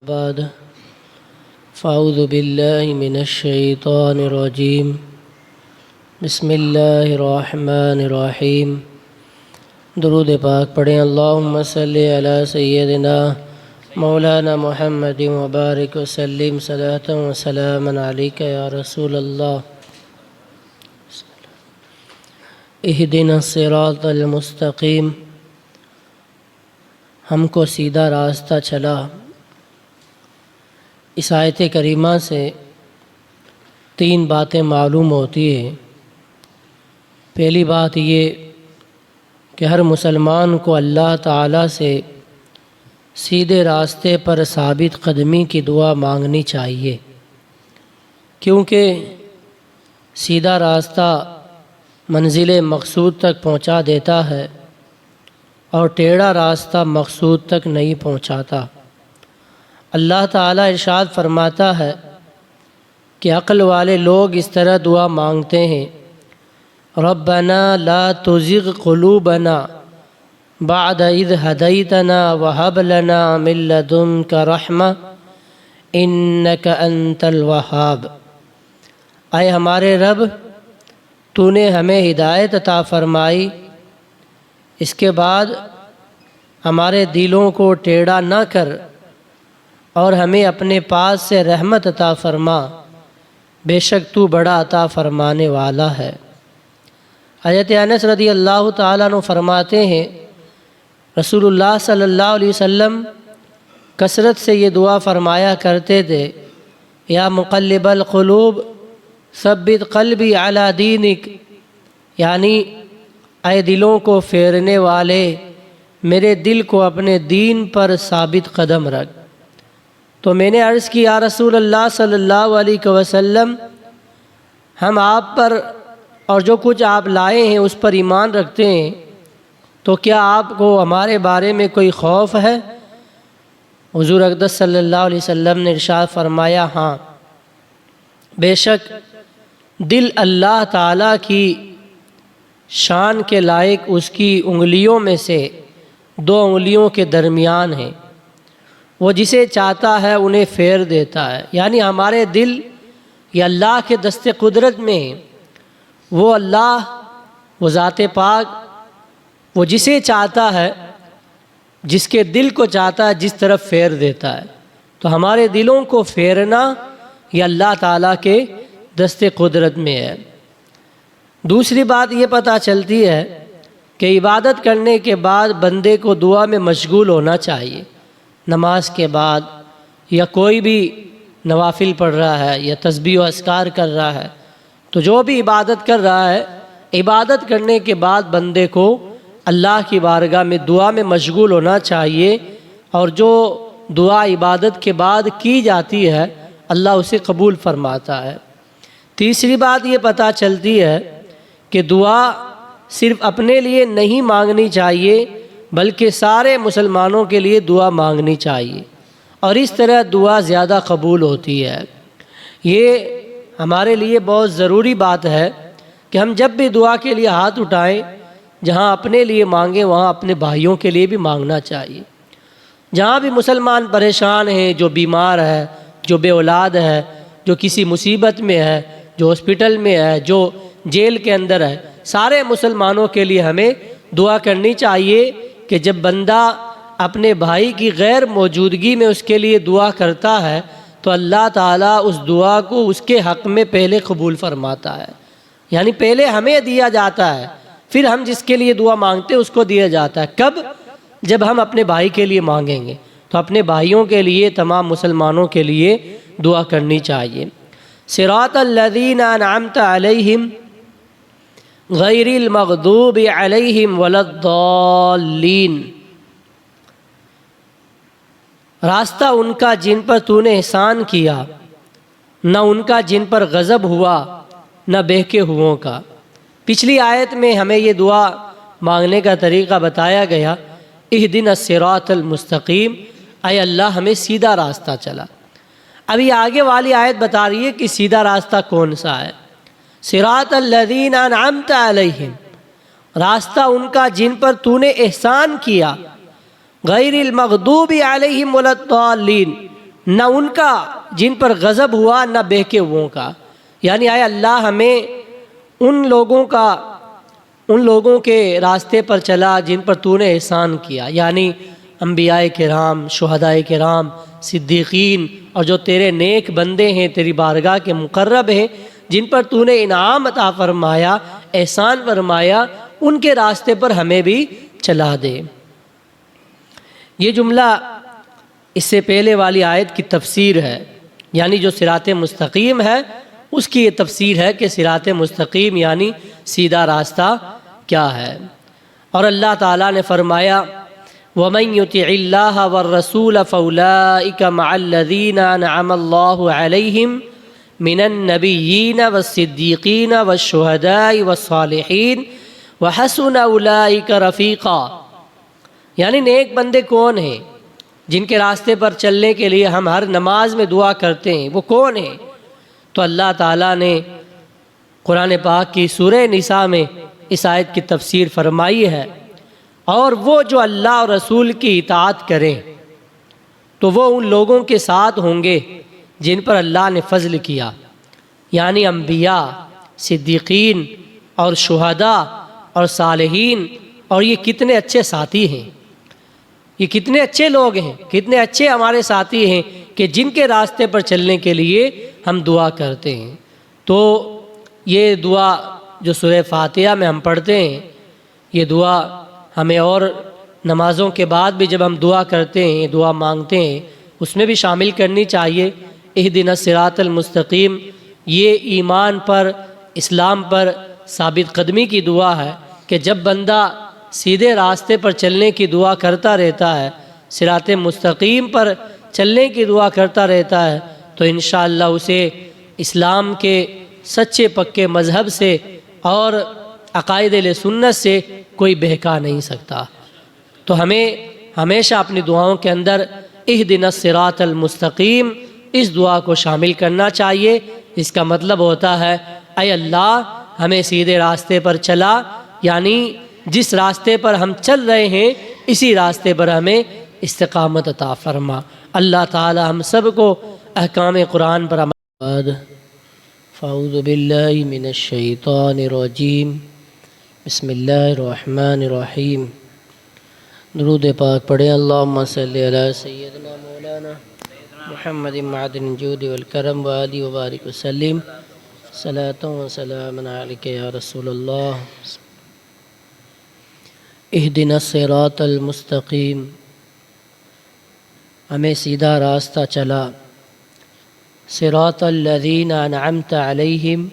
بعد فاعوذ باللہ من الشیطان الرجیم بسم اللہ الرحمن الرحیم۔ درود پاک پڑھیں۔ اللہم صلی علی سیدنا مولانا محمد وبارک وسلم صلاۃ و سلاما علیک یا رسول اللہ۔ اہدنا الصراط المستقیم، ہم کو سیدھا راستہ چلا۔ اس آیت کریمہ سے تین باتیں معلوم ہوتی ہیں۔ پہلی بات یہ کہ ہر مسلمان کو اللہ تعالیٰ سے سیدھے راستے پر ثابت قدمی کی دعا مانگنی چاہیے، کیونکہ سیدھا راستہ منزل مقصود تک پہنچا دیتا ہے اور ٹیڑھا راستہ مقصود تک نہیں پہنچاتا۔ اللہ تعالیٰ ارشاد فرماتا ہے کہ عقل والے لوگ اس طرح دعا مانگتے ہیں، ربنا لا تزغ قلوبنا بعد اذ ہدیتنا وہب لنا من لدنک رحمہ انک انت الوہاب۔ اے ہمارے رب، تو نے ہمیں ہدایت عطا فرمائی، اس کے بعد ہمارے دلوں کو ٹیڑھا نہ کر اور ہمیں اپنے پاس سے رحمت عطا فرما، بے شک تو بڑا عطا فرمانے والا ہے۔ حضرت انس رضی اللہ تعالیٰ عنہ فرماتے ہیں، رسول اللہ صلی اللہ علیہ وسلم کثرت سے یہ دعا فرمایا کرتے تھے، یا مقلب القلوب ثبت قلبی علی دینک، یعنی اے دلوں کو پھیرنے والے، میرے دل کو اپنے دین پر ثابت قدم رکھ۔ تو میں نے عرض کی، یا رسول اللہ صلی اللہ علیہ وسلم، ہم آپ پر اور جو کچھ آپ لائے ہیں اس پر ایمان رکھتے ہیں، تو کیا آپ کو ہمارے بارے میں کوئی خوف ہے؟ حضور اقدس صلی اللہ علیہ وسلم نے ارشاد فرمایا، ہاں، بے شک دل اللہ تعالیٰ کی شان کے لائق اس کی انگلیوں میں سے دو انگلیوں کے درمیان ہے، وہ جسے چاہتا ہے انہیں پھیر دیتا ہے۔ یعنی ہمارے دل یہ اللہ کے دست قدرت میں ہیں، وہ اللہ، وہ ذات پاک، وہ جسے چاہتا ہے، جس کے دل کو چاہتا ہے جس طرف پھیر دیتا ہے۔ تو ہمارے دلوں کو پھیرنا یہ اللہ تعالیٰ کے دست قدرت میں ہے۔ دوسری بات یہ پتہ چلتی ہے کہ عبادت کرنے کے بعد بندے کو دعا میں مشغول ہونا چاہیے۔ نماز کے بعد یا کوئی بھی نوافل پڑھ رہا ہے یا تسبیح و اذکار کر رہا ہے، تو جو بھی عبادت کر رہا ہے، عبادت کرنے کے بعد بندے کو اللہ کی بارگاہ میں دعا میں مشغول ہونا چاہیے، اور جو دعا عبادت کے بعد کی جاتی ہے اللہ اسے قبول فرماتا ہے۔ تیسری بات یہ پتہ چلتی ہے کہ دعا صرف اپنے لیے نہیں مانگنی چاہیے بلکہ سارے مسلمانوں کے لیے دعا مانگنی چاہیے، اور اس طرح دعا زیادہ قبول ہوتی ہے۔ یہ ہمارے لیے بہت ضروری بات ہے کہ ہم جب بھی دعا کے لیے ہاتھ اٹھائیں، جہاں اپنے لیے مانگیں وہاں اپنے بھائیوں کے لیے بھی مانگنا چاہیے۔ جہاں بھی مسلمان پریشان ہیں، جو بیمار ہے، جو بے اولاد ہے، جو کسی مصیبت میں ہے، جو ہاسپٹل میں ہے، جو جیل کے اندر ہے، سارے مسلمانوں کے لیے ہمیں دعا کرنی چاہیے کہ جب بندہ اپنے بھائی کی غیر موجودگی میں اس کے لیے دعا کرتا ہے تو اللہ تعالیٰ اس دعا کو اس کے حق میں پہلے قبول فرماتا ہے۔ یعنی پہلے ہمیں دیا جاتا ہے، پھر ہم جس کے لیے دعا مانگتے ہیں اس کو دیا جاتا ہے۔ کب؟ جب ہم اپنے بھائی کے لیے مانگیں گے۔ تو اپنے بھائیوں کے لیے، تمام مسلمانوں کے لیے دعا کرنی چاہیے۔ صراط الذین انعمت علیہم غیر المغضوب علیہم ولا الضالین، راستہ ان کا جن پر تو نے احسان کیا، نہ ان کا جن پر غضب ہوا، نہ بہکے ہوئوں کا۔ پچھلی آیت میں ہمیں یہ دعا مانگنے کا طریقہ بتایا گیا، اہدنا الصراط المستقیم، اے اللہ ہمیں سیدھا راستہ چلا۔ اب یہ آگے والی آیت بتا رہی ہے کہ سیدھا راستہ کون سا ہے۔ صراط الذین انعمت علیہم، راستہ ان کا جن پر تو نے احسان کیا، غیر المغضوب علیہم ولا الضالین، نہ ان کا جن پر غضب ہوا نہ بہکے ہوئوں کا، یعنی آئے اللہ ہمیں ان لوگوں کے راستے پر چلا جن پر تو نے احسان کیا، یعنی انبیاء کرام، شہداء کرام، صدیقین، اور جو تیرے نیک بندے ہیں، تیری بارگاہ کے مقرب ہیں، جن پر تو نے انعام عطا فرمایا، احسان فرمایا، ان کے راستے پر ہمیں بھی چلا دے۔ یہ جملہ اس سے پہلے والی آیت کی تفسیر ہے، یعنی جو صراط مستقیم ہے اس کی یہ تفسیر ہے کہ صراط مستقیم یعنی سیدھا راستہ کیا ہے۔ اور اللہ تعالیٰ نے فرمایا وَمَن يُطِعِ اللَّهَ وَالرَّسُولَ فَأُولَٰئِكَ مَعَ الَّذِينَ أَنْعَمَ اللَّهُ عَلَيْهِمْ مِنَ النَّبِيِّينَ وَالصِّدِّيقِينَ وَالشُّهَدَاءِ وَالصَّالِحِينَ وَحَسُنَ أُولَٰئِكَ رَفِيقًا، یعنی نیک بندے کون ہیں جن کے راستے پر چلنے کے لیے ہم ہر نماز میں دعا کرتے ہیں، وہ کون ہیں؟ تو اللہ تعالیٰ نے قرآن پاک کی سورہ نساء میں اس آیت کی تفسیر فرمائی ہے، اور وہ جو اللہ اور رسول کی اطاعت کریں تو وہ ان لوگوں کے ساتھ ہوں گے جن پر اللہ نے فضل کیا، یعنی انبیاء، صدیقین اور شہداء اور صالحین۔ اور یہ کتنے اچھے ساتھی ہیں، یہ کتنے اچھے لوگ ہیں، کتنے اچھے ہمارے ساتھی ہیں کہ جن کے راستے پر چلنے کے لیے ہم دعا کرتے ہیں۔ تو یہ دعا جو سورہ فاتحہ میں ہم پڑھتے ہیں، یہ دعا ہمیں اور نمازوں کے بعد بھی جب ہم دعا کرتے ہیں، دعا مانگتے ہیں، اس میں بھی شامل کرنی چاہیے۔ اہدنا الصراط المستقیم، یہ ایمان پر، اسلام پر ثابت قدمی کی دعا ہے کہ جب بندہ سیدھے راستے پر چلنے کی دعا کرتا رہتا ہے، صراط مستقیم پر چلنے کی دعا کرتا رہتا ہے، تو انشاءاللہ اسے اسلام کے سچے پکے مذہب سے اور عقائد اہل سنت سے کوئی بہکا نہیں سکتا۔ تو ہمیں ہمیشہ اپنی دعاؤں کے اندر اہدنا الصراط المستقیم اس دعا کو شامل کرنا چاہیے۔ اس کا مطلب ہوتا ہے اے اللہ ہمیں سیدھے راستے پر چلا، یعنی جس راستے پر ہم چل رہے ہیں اسی راستے پر ہمیں استقامت عطا فرما۔ اللہ تعالی ہم سب کو احکام قرآن پر عمل۔ فاعوذ باللہ من الشیطان الرجیم، بسم اللہ الرحمن الرحیم۔ درود پاک پڑھیں۔ اللہم صلی علی سیدنا مولانا محمد معدن الجود والکرم وآلہ وبارک وسلم، صلاۃ و سلام علیک یا رسول اللہ۔ اہدنا الصراط المستقیم، ہمیں سیدھا راستہ چلا، صراط الذین انعمت علیہم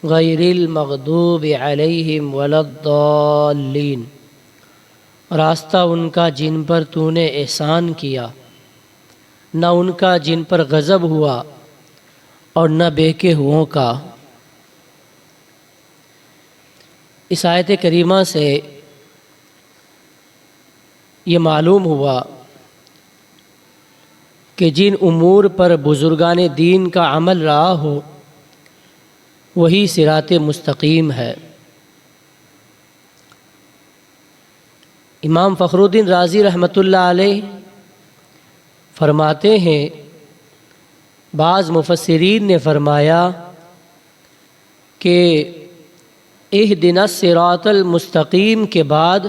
غیر المغضوب علیہم ولا الضالین، راستہ ان کا جن پر تو نے احسان کیا، نہ ان کا جن پر غضب ہوا اور نہ بہکے ہوئوں کا۔ اس آیت کریمہ سے یہ معلوم ہوا کہ جن امور پر بزرگان دین کا عمل رہا ہو وہی صراط مستقیم ہے۔ امام فخر الدین رازی رحمۃ اللہ علیہ فرماتے ہیں، بعض مفسرین نے فرمایا کہ اہدنا الصراط المستقیم کے بعد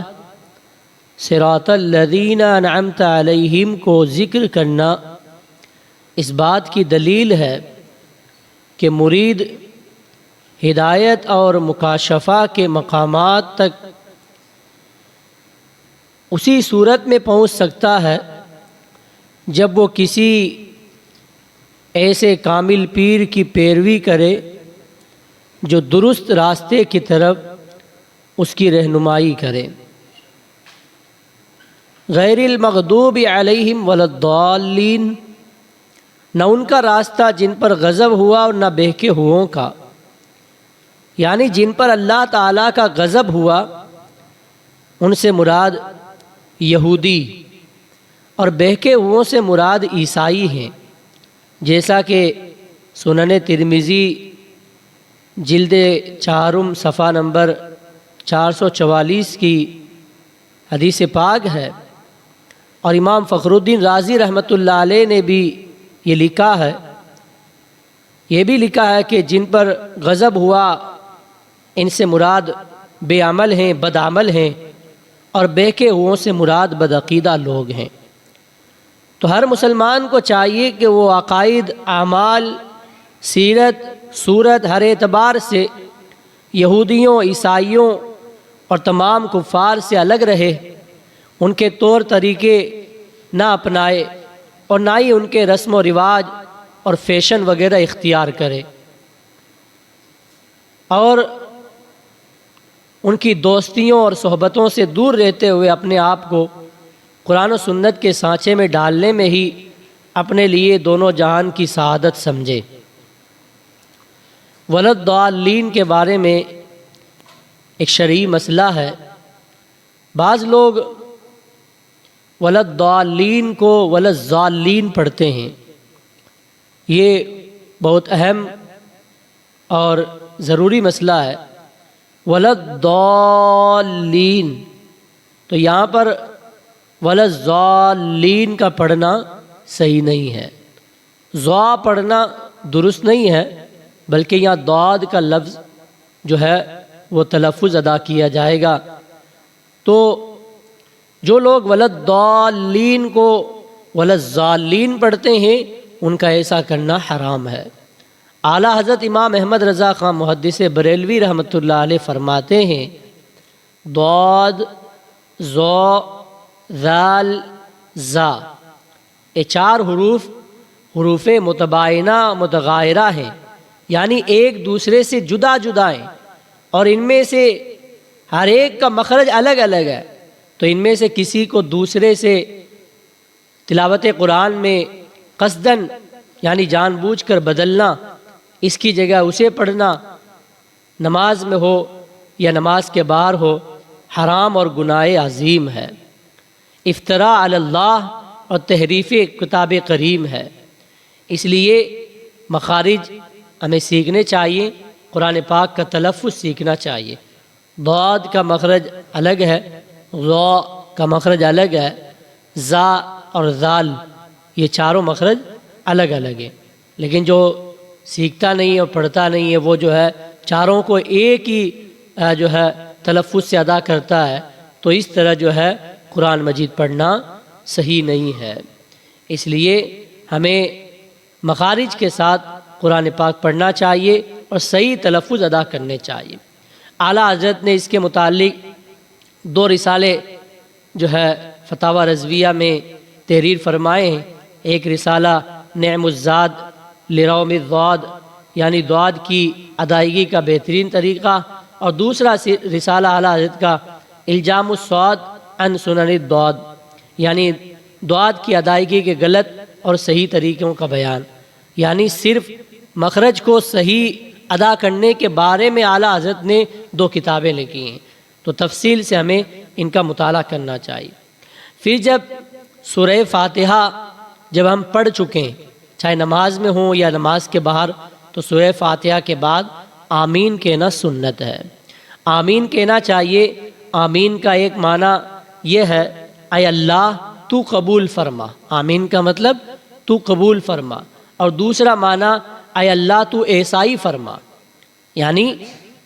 صراط الذین انعمت علیہم کو ذکر کرنا اس بات کی دلیل ہے کہ مرید ہدایت اور مکاشفہ کے مقامات تک اسی صورت میں پہنچ سکتا ہے جب وہ کسی ایسے کامل پیر کی پیروی کرے جو درست راستے کی طرف اس کی رہنمائی کرے۔ غیر المغضوب علیہم ولا الضالین، نہ ان کا راستہ جن پر غضب ہوا اور نہ بہکے ہوئوں کا، یعنی جن پر اللہ تعالیٰ کا غضب ہوا ان سے مراد یہودی اور بہکے ہوئوں سے مراد عیسائی ہیں، جیسا کہ سنن ترمذی جلد 4 صفحہ نمبر 444 کی حدیث پاک ہے اور امام فخر الدین رازی رحمۃ اللہ علیہ نے بھی یہ لکھا ہے، یہ بھی لکھا ہے کہ جن پر غضب ہوا ان سے مراد بے عمل ہیں، بد عمل ہیں، اور بہکے ہوئوں سے مراد بدعقیدہ لوگ ہیں۔ تو ہر مسلمان کو چاہیے کہ وہ عقائد، اعمال، سیرت، صورت ہر اعتبار سے یہودیوں، عیسائیوں اور تمام کفار سے الگ رہے، ان کے طور طریقے نہ اپنائے اور نہ ہی ان کے رسم و رواج اور فیشن وغیرہ اختیار کرے، اور ان کی دوستیوں اور صحبتوں سے دور رہتے ہوئے اپنے آپ کو قرآن و سنت کے سانچے میں ڈالنے میں ہی اپنے لیے دونوں جہان کی سعادت سمجھے۔ ولضالین کے بارے میں ایک شرعی مسئلہ ہے۔ بعض لوگ ولضالین کو ولضالین پڑھتے ہیں، یہ بہت اہم اور ضروری مسئلہ ہے۔ ولضالین، تو یہاں پر ولضالین کا پڑھنا صحیح نہیں ہے، ضا پڑھنا درست نہیں ہے، بلکہ یہاں ضاد کا لفظ جو ہے وہ تلفظ ادا کیا جائے گا۔ تو جو لوگ ولضالین کو ولضالین پڑھتے ہیں ان کا ایسا کرنا حرام ہے۔ اعلیٰ حضرت امام احمد رضا خان محدث بریلوی رحمۃ اللہ علیہ فرماتے ہیں، ضاد، ضا، ذال، زا، یہ چار حروف متباینہ متغائرہ ہیں، یعنی ایک دوسرے سے جدا جدا ہیں، اور ان میں سے ہر ایک کا مخرج الگ الگ ہے، تو ان میں سے کسی کو دوسرے سے تلاوت قرآن میں قصداً یعنی جان بوجھ کر بدلنا، اس کی جگہ اسے پڑھنا، نماز میں ہو یا نماز کے باہر ہو، حرام اور گناہ عظیم ہے، افتراء علی اللہ اور تحریف کتاب کریم ہے۔ اس لیے مخارج ہمیں سیکھنے چاہیے، قرآن پاک کا تلفظ سیکھنا چاہیے۔ ضاد کا مخرج الگ ہے، ضا کا مخرج الگ ہے، زا اور ذال یہ چاروں مخرج الگ الگ ہیں، لیکن جو سیکھتا نہیں اور پڑھتا نہیں ہے وہ جو ہے چاروں کو ایک ہی جو ہے تلفظ سے ادا کرتا ہے، تو اس طرح جو ہے قرآن مجید پڑھنا صحیح نہیں ہے۔ اس لیے ہمیں مخارج کے ساتھ قرآن پاک پڑھنا چاہیے اور صحیح تلفظ ادا کرنے چاہیے۔ اعلیٰ حضرت نے اس کے متعلق 2 رسالے جو ہے فتاوی رضویہ میں تحریر فرمائے ہیں۔ ایک رسالہ نعم الزاد لروم الضاد، یعنی ضاد کی ادائیگی کا بہترین طریقہ، اور دوسرا رسالہ اعلیٰ حضرت کا الجام الصاد عن سنن الضاد، یعنی ضاد کی ادائیگی کے غلط اور صحیح طریقوں کا بیان، یعنی صرف مخرج کو صحیح ادا کرنے کے بارے میں اعلیٰ حضرت نے 2 کتابیں لکھی ہیں، تو تفصیل سے ہمیں ان کا مطالعہ کرنا چاہیے۔ پھر جب سورہ فاتحہ جب ہم پڑھ چکے ہیں، چاہے نماز میں ہوں یا نماز کے باہر، تو سورہ فاتحہ کے بعد آمین کہنا سنت ہے، آمین کہنا چاہیے۔ آمین کا ایک معنی یہ ہے اے اللہ تو قبول فرما، آمین کا مطلب تو قبول فرما، اور دوسرا معنی اے اللہ تو ایسا ہی فرما، یعنی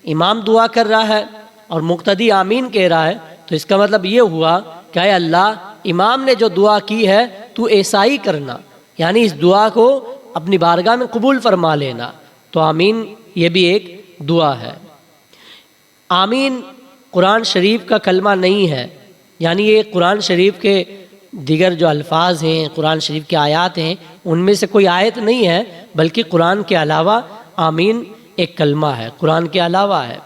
امام دعا کر رہا ہے اور مقتدی آمین کہہ رہا ہے، تو اس کا مطلب یہ ہوا کہ اے اللہ امام نے جو دعا کی ہے تو ایسا ہی کرنا، یعنی اس دعا کو اپنی بارگاہ میں قبول فرما لینا، تو آمین یہ بھی ایک دعا ہے۔ آمین قرآن شریف کا کلمہ نہیں ہے، یعنی یہ قرآن شریف کے دیگر جو الفاظ ہیں، قرآن شریف کے آیات ہیں، ان میں سے کوئی آیت نہیں ہے، بلکہ قرآن کے علاوہ آمین ایک کلمہ ہے، قرآن کے علاوہ ہے۔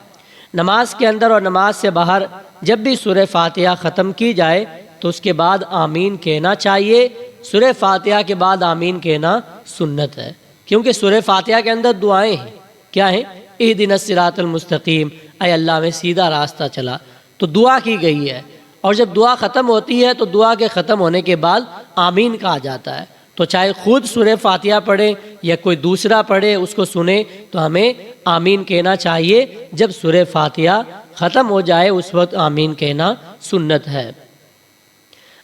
نماز کے اندر اور نماز سے باہر جب بھی سورہ فاتحہ ختم کی جائے تو اس کے بعد آمین کہنا چاہیے۔ سورہ فاتحہ کے بعد آمین کہنا سنت ہے، کیونکہ سورہ فاتحہ کے اندر دعائیں ہیں، کیا ہیں؟ اہدنا الصراط المستقیم، اے اللہ میں سیدھا راستہ چلا، تو دعا کی گئی ہے، اور جب دعا ختم ہوتی ہے تو دعا کے ختم ہونے کے بعد آمین کہا جاتا ہے، تو چاہے خود سورہ فاتحہ پڑھے یا کوئی دوسرا پڑھے اس کو سنے تو ہمیں آمین کہنا چاہیے۔ جب سورہ فاتحہ ختم ہو جائے اس وقت آمین کہنا سنت ہے۔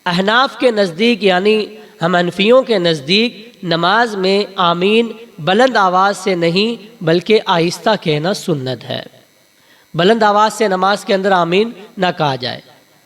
احناف کے نزدیک یعنی ہم حنفیوں کے نزدیک نماز میں آمین بلند آواز سے نہیں بلکہ آہستہ کہنا سنت ہے۔ بلند آواز سے نماز کے اندر آمین نہ کہا جائے۔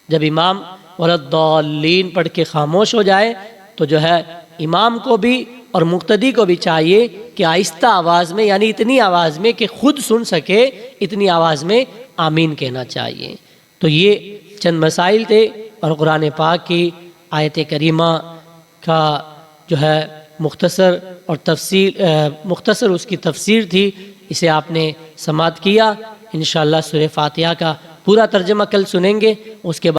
جب امام وَلَا-الضَّالِّین پڑھ کے خاموش ہو جائے تو جو ہے امام کو بھی اور مقتدی کو بھی چاہیے کہ آہستہ آواز میں یعنی اتنی آواز میں کہ خود سن سکے اتنی آواز میں آمین کہنا چاہیے۔ تو یہ چند مسائل تھے اور قرآن پاک کی آیت کریمہ کا جو ہے مختصر اس کی تفسیر تھی، اسے آپ نے سماعت کیا۔ انشاءاللہ سورہ فاتحہ کا پورا ترجمہ کل سنیں گے، اس کے بعد